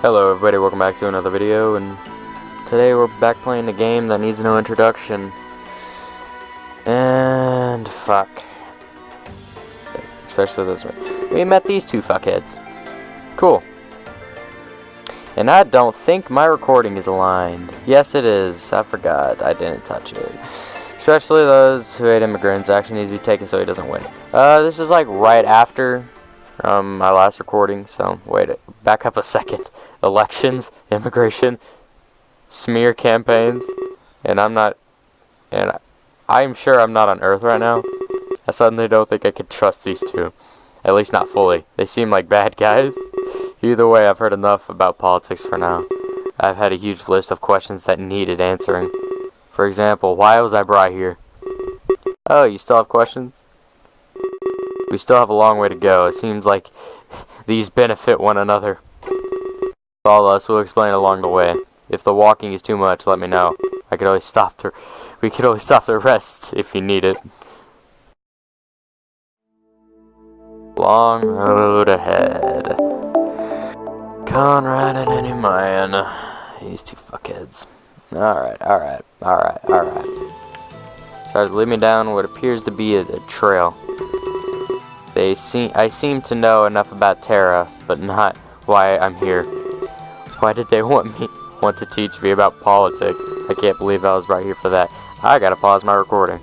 Hello everybody, welcome back to another video, and today we're back playing a game that needs no introduction. And fuck. Especially this one. We met these two fuckheads. Cool. And I don't think my recording is aligned. Yes it is. I forgot. I didn't touch it. Especially those who hate immigrants. Action needs to be taken so he doesn't win. This is like right after my last recording, so wait, back up a second. Elections, immigration, smear campaigns, and I'm sure I'm not on Earth right now. I suddenly don't think I could trust these two, at least not fully. They seem like bad guys. Either way, I've heard enough about politics for now. I've had a huge list of questions that needed answering. For example, why was I brought here? Oh, you still have questions? We still have a long way to go. It seems like these benefit one another. All of us will explain along the way. If the walking is too much, let me know. We could always stop the rest if you need it. Long road ahead. Konrad and any man. These two fuckheads. Alright. Started leading me down what appears to be a trail. I seem to know enough about Terra, but not why I'm here. Why did they want to teach me about politics? I can't believe I was right here for that. I gotta pause my recording.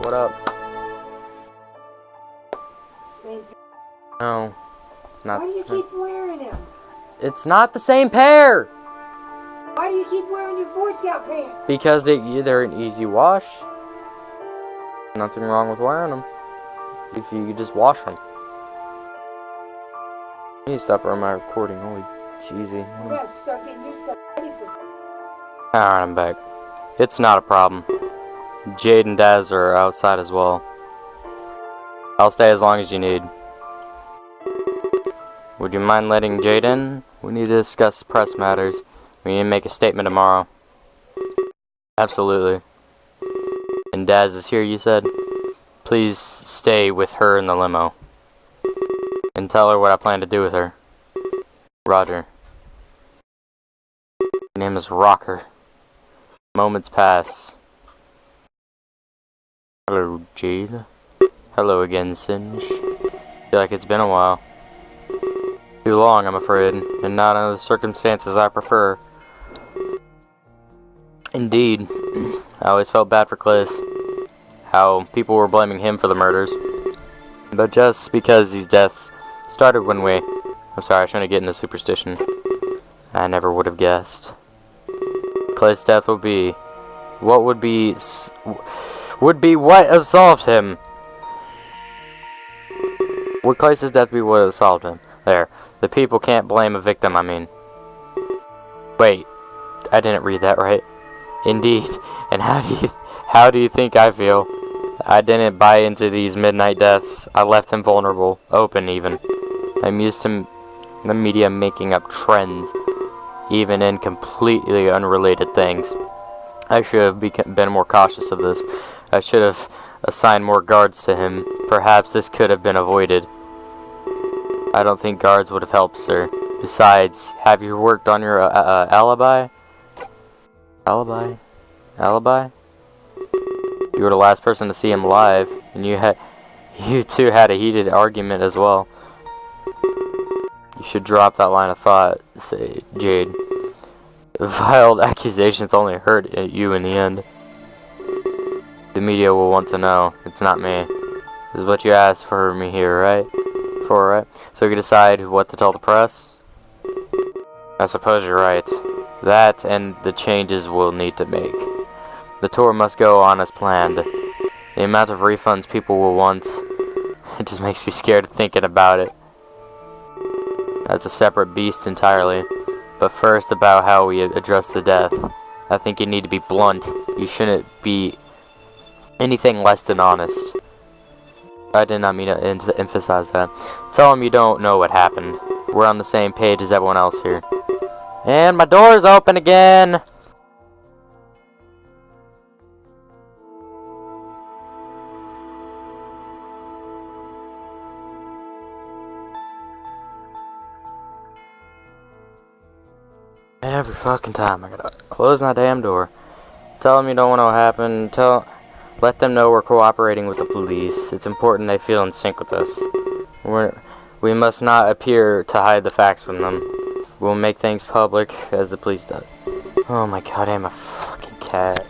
What up? Same. No, it's not. Why do you keep wearing them? It's not the same pair. Why do you keep wearing your Boy Scout pants? Because they're an easy wash. Nothing wrong with wearing them if you just wash them. I need to stop my recording. Holy cheesy. You gotta start getting yourself ready for. Alright, I'm back. It's not a problem. Jade and Daz are outside as well. I'll stay as long as you need. Would you mind letting Jade in? We need to discuss press matters. We need to make a statement tomorrow. Absolutely. And Daz is here, you said? Please stay with her in the limo. And tell her what I plan to do with her. Roger. Her name is Rocker. Moments pass. Hello, Jade. Hello again, Singe. Feel like it's been a while. Too long, I'm afraid, and not under the circumstances I prefer. Indeed. I always felt bad for Clis. How people were blaming him for the murders. But just because these deaths started when we... I'm sorry, I shouldn't get into superstition. I never would have guessed. Clis' death would be... What would be... Would be what absolved him. Would Clis' death be what absolved him? There. The people can't blame a victim, I mean. Wait. I didn't read that right. Indeed. And how do you think I feel? I didn't buy into these midnight deaths. I left him vulnerable. Open, even. I'm used to the media making up trends. Even in completely unrelated things. I should have been more cautious of this. I should have assigned more guards to him. Perhaps this could have been avoided. I don't think guards would have helped, sir. Besides, have you worked on your alibi? Alibi? Alibi? You were the last person to see him live, and you two had a heated argument as well. You should drop that line of thought, say Jade. Vile accusations only hurt you in the end. The media will want to know. It's not me. This is what you asked for me here, right? Right? So you can decide what to tell the press? I suppose you're right. That and the changes we'll need to make. The tour must go on as planned. The amount of refunds people will want, it just makes me scared thinking about it. That's a separate beast entirely. But first, about how we address the death. I think you need to be blunt. You shouldn't be anything less than honest. I did not mean to emphasize that. Tell him you don't know what happened. We're on the same page as everyone else here. And my door's open again! Every fucking time I gotta close my damn door. Tell them you don't want to happen. Let them know we're cooperating with the police. It's important they feel in sync with us. We must not appear to hide the facts from them. We'll make things public as the police does. Oh my god, I'm a fucking cat.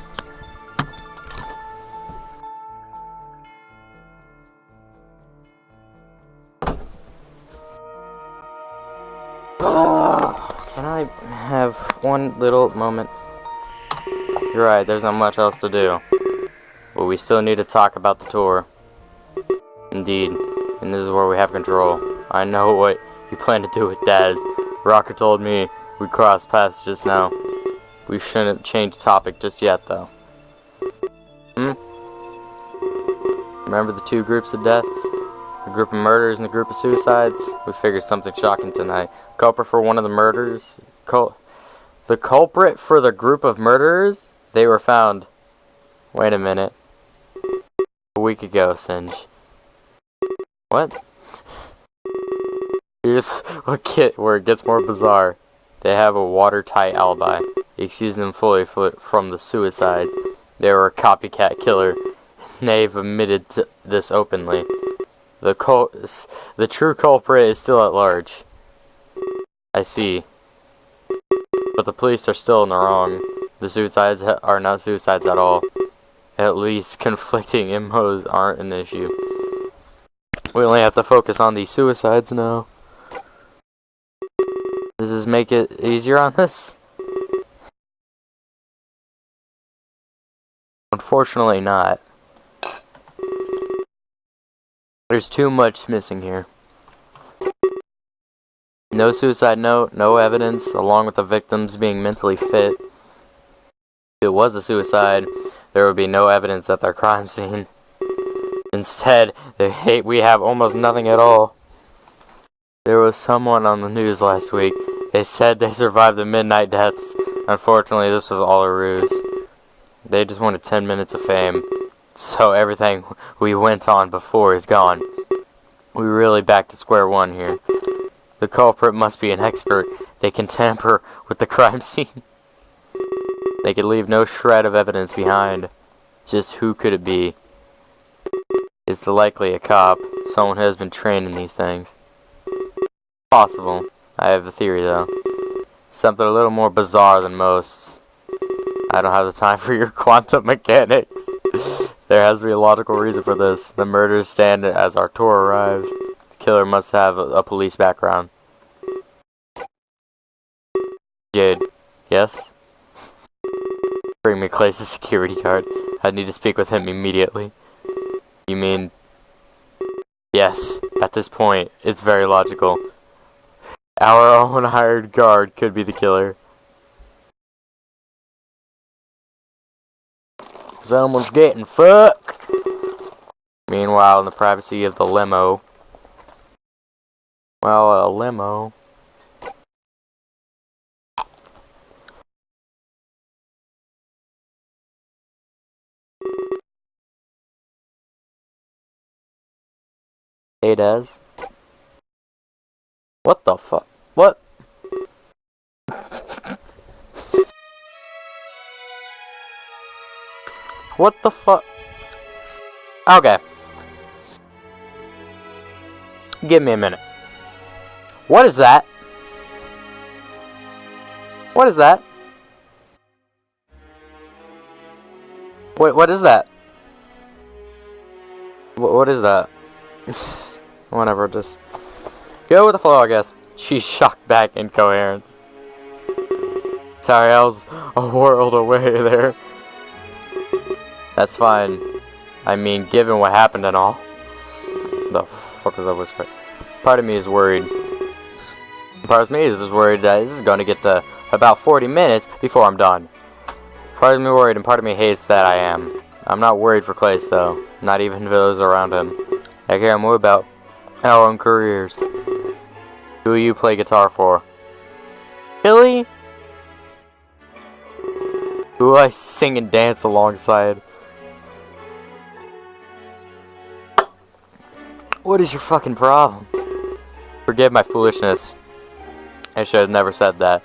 Can I have one little moment? You're right, there's not much else to do. But we still need to talk about the tour. Indeed, and this is where we have control. I know what you plan to do with Daz. Rocker told me we crossed paths just now. We shouldn't change topic just yet, though. Remember the two groups of deaths? A group of murders and a group of suicides? We figured something shocking tonight. Culprit for one of the murders? The culprit for the group of murderers? They were found. Wait a minute. A week ago, Singe. What? Here's where it gets more bizarre. They have a watertight alibi. Excuse them fully from the suicides. They were a copycat killer. They've admitted this openly. The true culprit is still at large. I see. But the police are still in the wrong. The suicides are not suicides at all. At least conflicting MOs aren't an issue. We only have to focus on these suicides now. Does this make it easier on this? Unfortunately not. There's too much missing here. No suicide note, no evidence, along with the victims being mentally fit. If it was a suicide, there would be no evidence at their crime scene. Instead, we have almost nothing at all. There was someone on the news last week. They said they survived the midnight deaths. Unfortunately, this was all a ruse. They just wanted 10 minutes of fame. So everything we went on before is gone. We're really back to square one here. The culprit must be an expert. They can tamper with the crime scene. They could leave no shred of evidence behind. Just who could it be? It's likely a cop. Someone who has been trained in these things. Possible. I have a theory though. Something a little more bizarre than most. I don't have the time for your quantum mechanics. There has to be a logical reason for this. The murders stand as our tour arrived. The killer must have a police background. Jade. Yes? Bring me Clay's security guard. I need to speak with him immediately. You mean... Yes. At this point, it's very logical. Our own hired guard could be the killer. Someone's getting fucked. Meanwhile, in the privacy of the limo. Well, a limo. Hey, Daz. What the fuck? What? What the fuck? Okay. Give me a minute. What is that? What is that? What is that? What is that? Whatever, just go with the flow, I guess. She's shocked back incoherence. Sorry, I was a world away there. That's fine. I mean, given what happened and all. The fuck was that whisper? Part of me is worried. Part of me is worried that this is going to get to about 40 minutes before I'm done. Part of me worried and part of me hates that I am. I'm not worried for Clace though. Not even for those around him. I care more about our own careers. Who you play guitar for? Billy? Who I sing and dance alongside? What is your fucking problem? Forgive my foolishness. I should have never said that.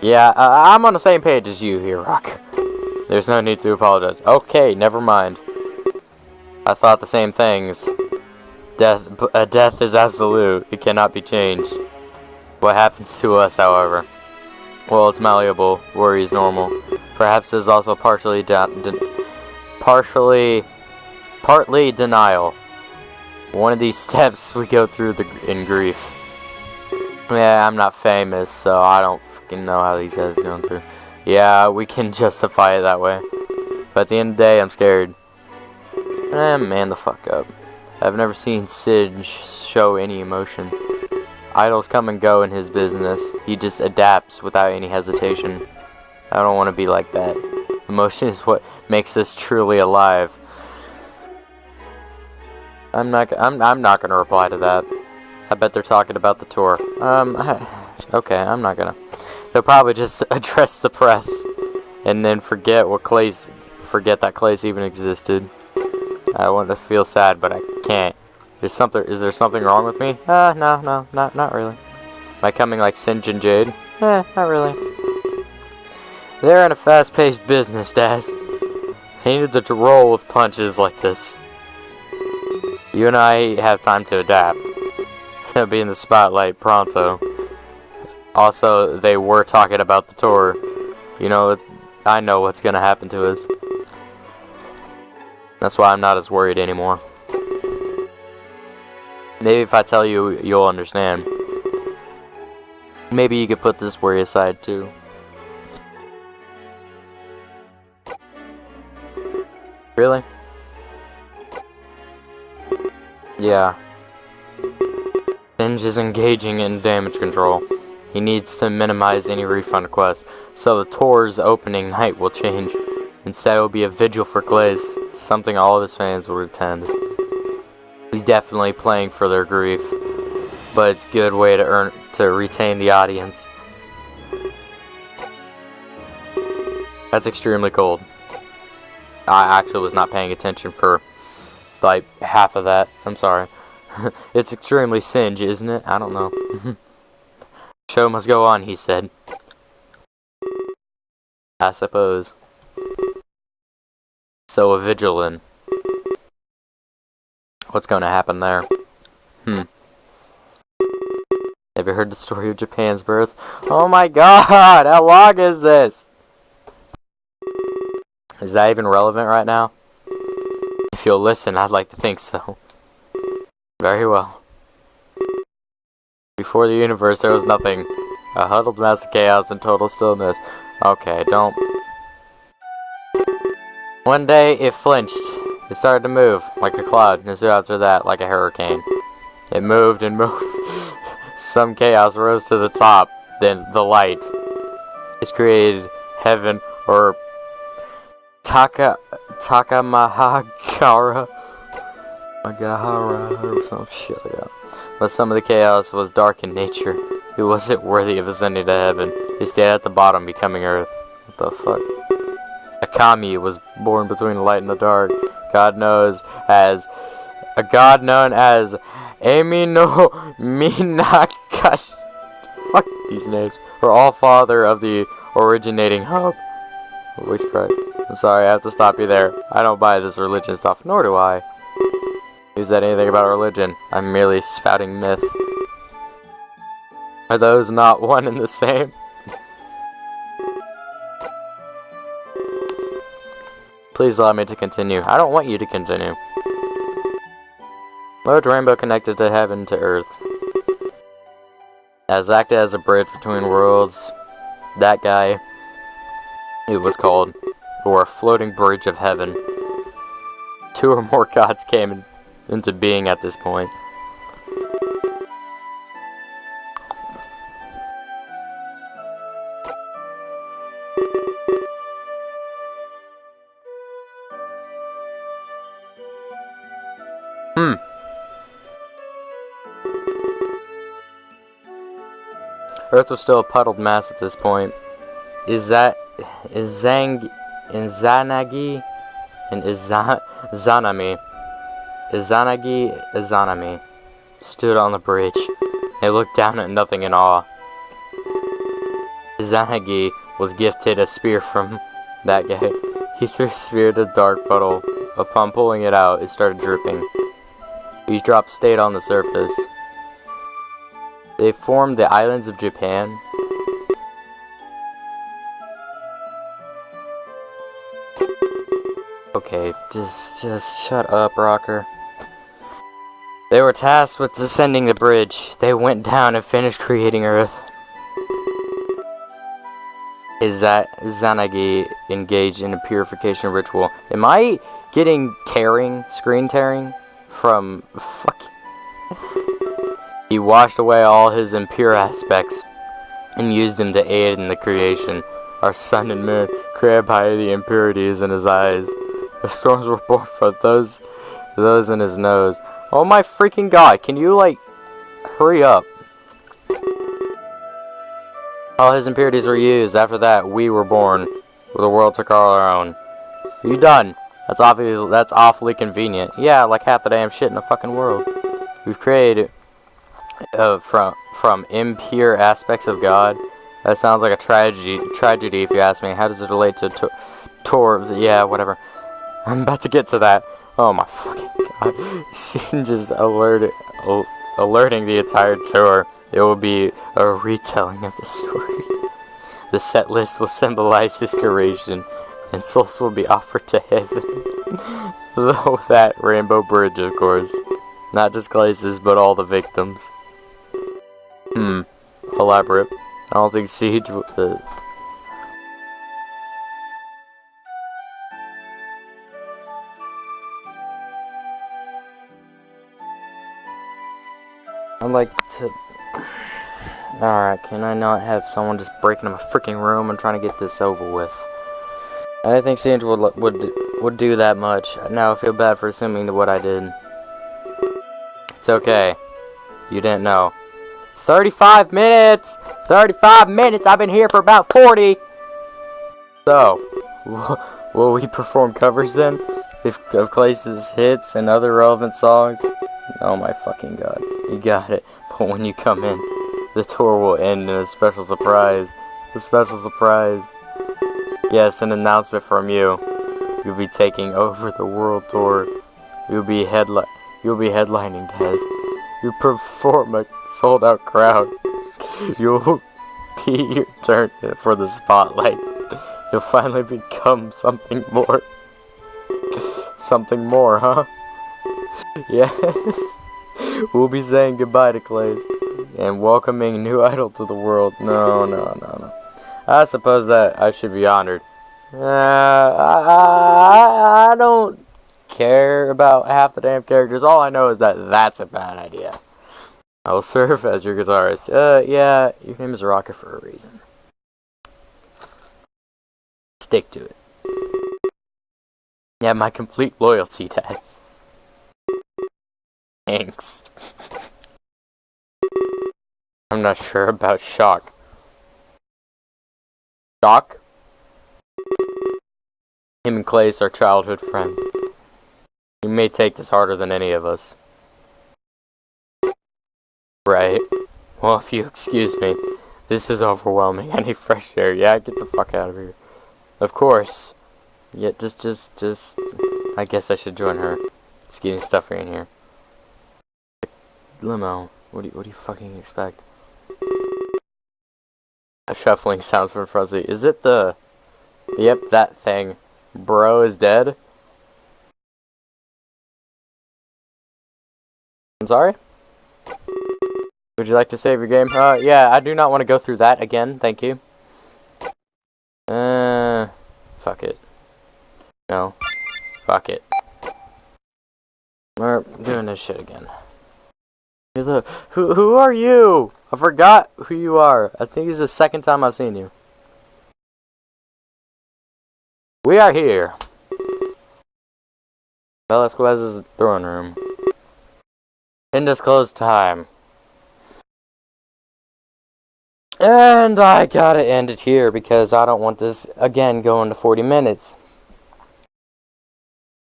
Yeah, I'm on the same page as you here, Rock. There's no need to apologize. Okay, never mind. I thought the same things. Death is absolute. It cannot be changed. What happens to us, however? Well, it's malleable. Worry is normal. Perhaps it is also partly denial. One of these steps we go through in grief. Yeah, I'm not famous, so I don't fucking know how these guys are going through. Yeah, we can justify it that way. But at the end of the day, I'm scared. Man the fuck up. I've never seen Sid show any emotion. Idols come and go in his business. He just adapts without any hesitation. I don't want to be like that. Emotion is what makes us truly alive. I'm not gonna reply to that. I bet they're talking about the tour. Okay, I'm not gonna. They'll probably just address the press and then forget that Clays even existed. I want to feel sad, but I can't. Is there something wrong with me? No, not really. Am I coming like Singe and Jade? Not really. They're in a fast-paced business, Daz. They need to roll with punches like this. You and I have time to adapt. They'll be in the spotlight pronto. Also, they were talking about the tour. You know, I know what's gonna happen to us. That's why I'm not as worried anymore. Maybe if I tell you, you'll understand. Maybe you could put this worry aside too. Really? Yeah. Singe is engaging in damage control. He needs to minimize any refund requests, so the tour's opening night will change. Instead, it will be a vigil for Glaze, something all of his fans will attend. He's definitely playing for their grief, but it's a good way to retain the audience. That's extremely cold. I actually was not paying attention for like half of that. I'm sorry. It's extremely Singe, isn't it? I don't know. Show must go on, he said. I suppose. So a vigilant. What's going to happen there? Have you heard the story of Japan's birth? Oh my god! How long is this? Is that even relevant right now? If you'll listen, I'd like to think so. Very well. Before the universe, there was nothing. A huddled mass of chaos and total stillness. Okay, don't. One day, it flinched. It started to move, like a cloud, and soon after that, like a hurricane. It moved and moved. Some chaos rose to the top, then the light. It's created heaven, or Takamahagara, or some shit like that. But some of the chaos was dark in nature. It wasn't worthy of ascending to heaven. It stayed at the bottom, becoming earth. What the fuck? A kami was born between the light and the dark. A god known as Amy no Minakashi. Fuck these names. Or all father of the originating hub. Voice crack. I'm sorry, I have to stop you there. I don't buy this religion stuff, nor do I. Is that anything about religion? I'm merely spouting myth. Are those not one and the same? Please allow me to continue. I don't want you to continue. Large rainbow connected to heaven to earth. Has acted as a bridge between worlds. That guy, it was called, or a floating bridge of heaven. Two or more gods came into being at this point. Earth was still a puddled mass at this point. Izanagi and Izanami stood on the bridge. They looked down at nothing in awe. Izanagi was gifted a spear from that guy. He threw a spear to a dark puddle. upon pulling it out, it started dripping. Each drop stayed on the surface. They formed the islands of Japan. Okay, just shut up, Rocker. They were tasked with descending the bridge. They went down and finished creating Earth. Izanagi engaged in a purification ritual. Am I getting screen tearing from fucking... He washed away all his impure aspects and used them to aid in the creation. Our sun and moon created by the impurities in his eyes. The storms were born from those in his nose. Oh my freaking god, can you like hurry up? All his impurities were used. After that, we were born. The world took all our own. Are you done? That's awfully convenient. Yeah, like half the damn shit in the fucking world. We've created from impure aspects of God. That sounds like a tragedy if you ask me. How does it relate to Tor? Yeah, whatever. I'm about to get to that. Oh my fucking god. Scene just alerting the entire tour. It will be a retelling of the story. The set list will symbolize his creation, and souls will be offered to heaven. Though that rainbow bridge, of course. Not just Glaces, but all the victims. Elaborate. I don't think Siege would... I'd like to... Alright, can I not have someone just break into my freaking room and trying to get this over with? I didn't think Siege would do that much. Now I feel bad for assuming what I did. It's okay. You didn't know. 35 minutes! 35 minutes! I've been here for about 40! So, will we perform covers then? Of Glace's hits and other relevant songs? Oh my fucking god. You got it. But when you come in, the tour will end in a special surprise. A special surprise. Yes, an announcement from you. You'll be taking over the world tour. You'll be headlining, Taz. You perform a sold-out crowd. You'll be your turn for the spotlight. You'll finally become something more. Something more, huh? Yes. We'll be saying goodbye to Glaze and welcoming a new idol to the world. No. I suppose that I should be honored. I don't care about half the damn characters. All I know is that that's a bad idea. I will serve as your guitarist. Yeah, your name is Rocker for a reason. Stick to it. Yeah, my complete loyalty, Taz. Thanks. I'm not sure about Shock. Shock? Him and Clace are childhood friends. He may take this harder than any of us. Right. Well, if you excuse me, this is overwhelming. I need fresh air. Yeah, get the fuck out of here. Of course. Yeah, just, I guess I should join her. It's getting stuffy in here. Limo. What do you fucking expect? A shuffling sounds from Fuzzy. Is it the... Yep, that thing. Bro is dead? I'm sorry? Would you like to save your game? Yeah, I do not want to go through that again, thank you. Fuck it. No. Fuck it. We're doing this shit again. Who are you? I forgot who you are. I think this is the second time I've seen you. We are here. Velasquez's throne room. Undisclosed time. And I gotta end it here because I don't want this again going to 40 minutes.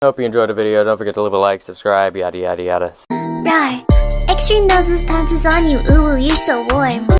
Hope you enjoyed the video. Don't forget to leave a like, subscribe, yada yada yada. Right. Extra noses pants is on you. Ooh, you're so warm.